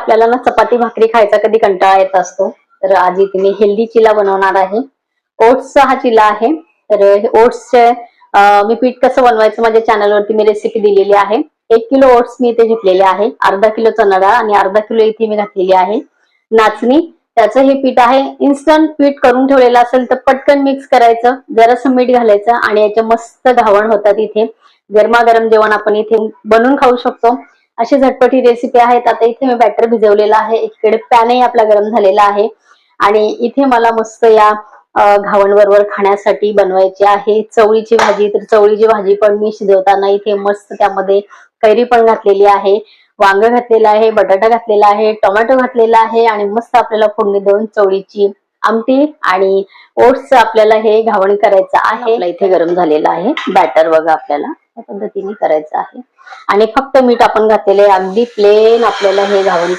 आपल्याला ना चपाती भाकरी खायचा कधी कंटाळा येत असतो, तर आज इथे मी हेल्दी चिला बनवणार आहे. ओट्सचा हा चिला आहे. तर ओट्सचे मी पीठ कसं बनवायचं माझ्या चॅनलवरती मी रेसिपी दिलेली आहे. 1 किलो ओट्स मी इथे घेतलेले आहे, अर्धा किलो चणा डाळ आणि अर्धा किलो इथे मी घातलेली आहे नाचणी. त्याचं हे पीठ आहे. इन्स्टंट पीठ करून ठेवलेलं असेल तर पटकन मिक्स करायचं, जरासं मीठ घालायचं आणि याचे मस्त घावण होतात. इथे गरमागरम जेवण आपण इथे बनवून खाऊ शकतो. अशी झटपटी रेसिपी आहेत. आता इथे मी बॅटर भिजवलेला आहे, एकीकडे पॅनही आपला गरम झालेला आहे आणि इथे मला मस्त या घावण बरोबर खाण्यासाठी बनवायची आहे चवळीची भाजी. तर चवळीची भाजी पण मी शिजवताना इथे मस्त त्यामध्ये कैरी पण घातलेली आहे, वांग घातलेलं आहे, बटाटा घातलेला आहे, टोमॅटो घातलेला आहे आणि मस्त आपल्याला फोडणी देऊन चवळीची आमटी आणि ओट्स आपल्याला हे घावण करायचं आहे. इथे गरम झालेला आहे बॅटर, बघा आपल्याला या पद्धतीने करायचं आहे आणि फक्त मीठ आपण घातलेलं आहे. अगदी प्लेन आपल्याला हे घावण